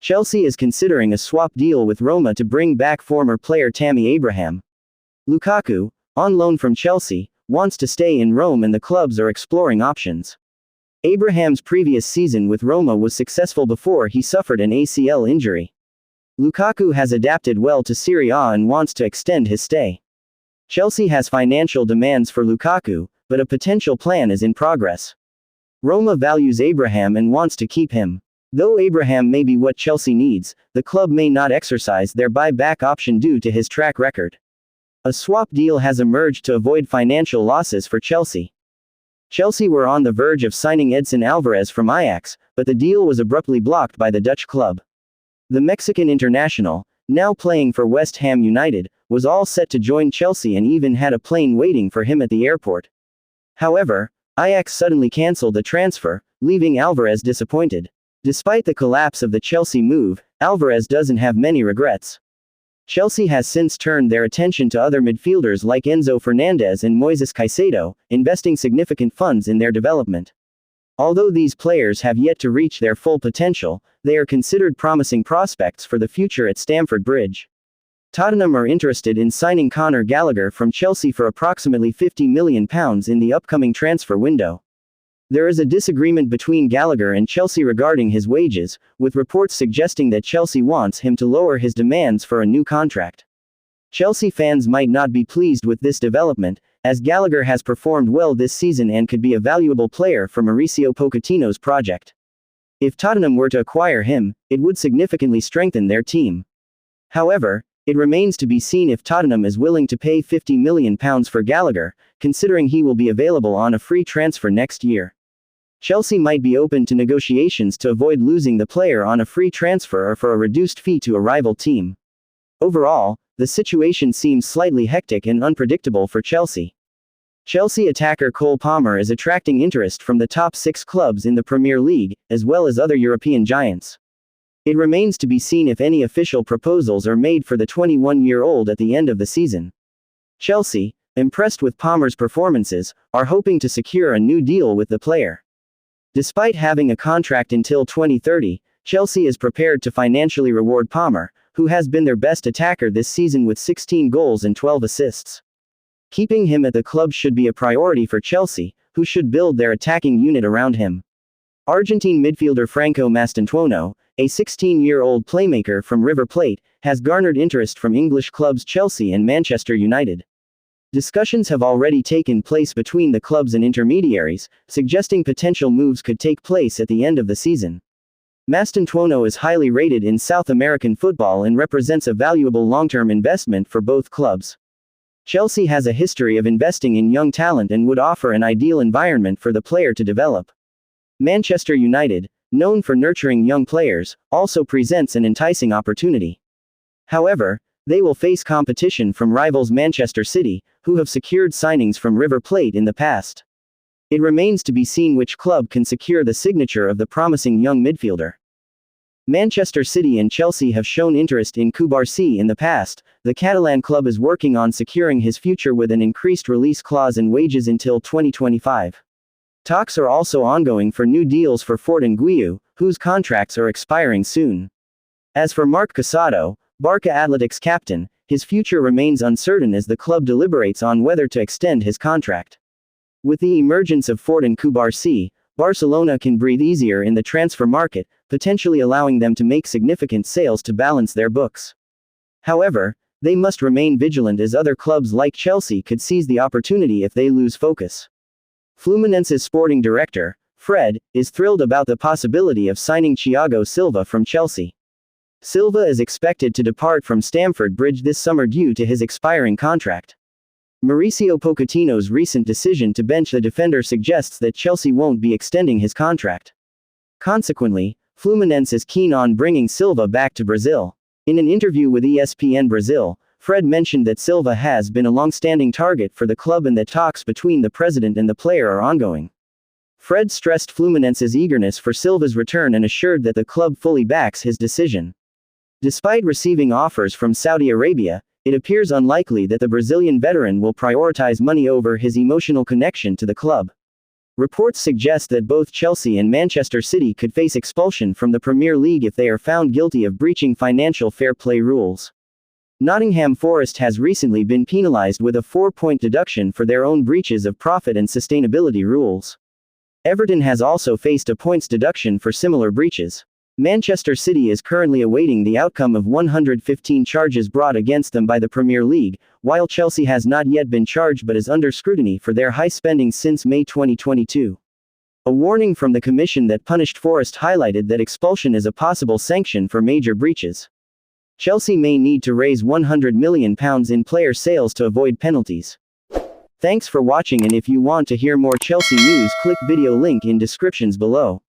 Chelsea is considering a swap deal with Roma to bring back former player Tammy Abraham. Lukaku, on loan from Chelsea, wants to stay in Rome and the clubs are exploring options. Abraham's previous season with Roma was successful before he suffered an ACL injury. Lukaku has adapted well to Serie A and wants to extend his stay. Chelsea has financial demands for Lukaku, but a potential plan is in progress. Roma values Abraham and wants to keep him. Though Abraham may be what Chelsea needs, the club may not exercise their buy-back option due to his track record. A swap deal has emerged to avoid financial losses for Chelsea. Chelsea were on the verge of signing Edson Alvarez from Ajax, but the deal was abruptly blocked by the Dutch club. The Mexican international, now playing for West Ham United, was all set to join Chelsea and even had a plane waiting for him at the airport. However, Ajax suddenly cancelled the transfer, leaving Alvarez disappointed. Despite the collapse of the Chelsea move, Alvarez doesn't have many regrets. Chelsea has since turned their attention to other midfielders like Enzo Fernandez and Moises Caicedo, investing significant funds in their development. Although these players have yet to reach their full potential, they are considered promising prospects for the future at Stamford Bridge. Tottenham are interested in signing Conor Gallagher from Chelsea for approximately £50 million in the upcoming transfer window. There is a disagreement between Gallagher and Chelsea regarding his wages, with reports suggesting that Chelsea wants him to lower his demands for a new contract. Chelsea fans might not be pleased with this development, as Gallagher has performed well this season and could be a valuable player for Mauricio Pochettino's project. If Tottenham were to acquire him, it would significantly strengthen their team. However, it remains to be seen if Tottenham is willing to pay £50 million for Gallagher, considering he will be available on a free transfer next year. Chelsea might be open to negotiations to avoid losing the player on a free transfer or for a reduced fee to a rival team. Overall, the situation seems slightly hectic and unpredictable for Chelsea. Chelsea attacker Cole Palmer is attracting interest from the top 6 clubs in the Premier League, as well as other European giants. It remains to be seen if any official proposals are made for the 21-year-old at the end of the season. Chelsea, impressed with Palmer's performances, are hoping to secure a new deal with the player. Despite having a contract until 2030, Chelsea is prepared to financially reward Palmer, who has been their best attacker this season with 16 goals and 12 assists. Keeping him at the club should be a priority for Chelsea, who should build their attacking unit around him. Argentine midfielder Franco Mastantuono, a 16-year-old playmaker from River Plate, has garnered interest from English clubs Chelsea and Manchester United. Discussions have already taken place between the clubs and intermediaries, suggesting potential moves could take place at the end of the season. Mastantuono is highly rated in South American football and represents a valuable long-term investment for both clubs. Chelsea has a history of investing in young talent and would offer an ideal environment for the player to develop. Manchester United, known for nurturing young players, also presents an enticing opportunity. However, they will face competition from rivals Manchester City, who have secured signings from River Plate in the past. It remains to be seen which club can secure the signature of the promising young midfielder. Manchester City and Chelsea have shown interest in Cubarsi in the past. The Catalan club is working on securing his future with an increased release clause and wages until 2025. Talks are also ongoing for new deals for Fort and Guiu, whose contracts are expiring soon. As for Marc Casado, Barca Athletic's captain, his future remains uncertain as the club deliberates on whether to extend his contract. With the emergence of Fort and Cubarsi, Barcelona can breathe easier in the transfer market, potentially allowing them to make significant sales to balance their books. However, they must remain vigilant as other clubs like Chelsea could seize the opportunity if they lose focus. Fluminense's sporting director, Fred, is thrilled about the possibility of signing Thiago Silva from Chelsea. Silva is expected to depart from Stamford Bridge this summer due to his expiring contract. Mauricio Pochettino's recent decision to bench the defender suggests that Chelsea won't be extending his contract. Consequently, Fluminense is keen on bringing Silva back to Brazil. In an interview with ESPN Brazil, Fred mentioned that Silva has been a long-standing target for the club and that talks between the president and the player are ongoing. Fred stressed Fluminense's eagerness for Silva's return and assured that the club fully backs his decision. Despite receiving offers from Saudi Arabia, it appears unlikely that the Brazilian veteran will prioritize money over his emotional connection to the club. Reports suggest that both Chelsea and Manchester City could face expulsion from the Premier League if they are found guilty of breaching financial fair play rules. Nottingham Forest has recently been penalised with a 4-point deduction for their own breaches of profit and sustainability rules. Everton has also faced a points deduction for similar breaches. Manchester City is currently awaiting the outcome of 115 charges brought against them by the Premier League, while Chelsea has not yet been charged but is under scrutiny for their high spending since May 2022. A warning from the Commission that punished Forest highlighted that expulsion is a possible sanction for major breaches. Chelsea may need to raise £100 million in player sales to avoid penalties. Thanks for watching, and if you want to hear more Chelsea news, click video link in descriptions below.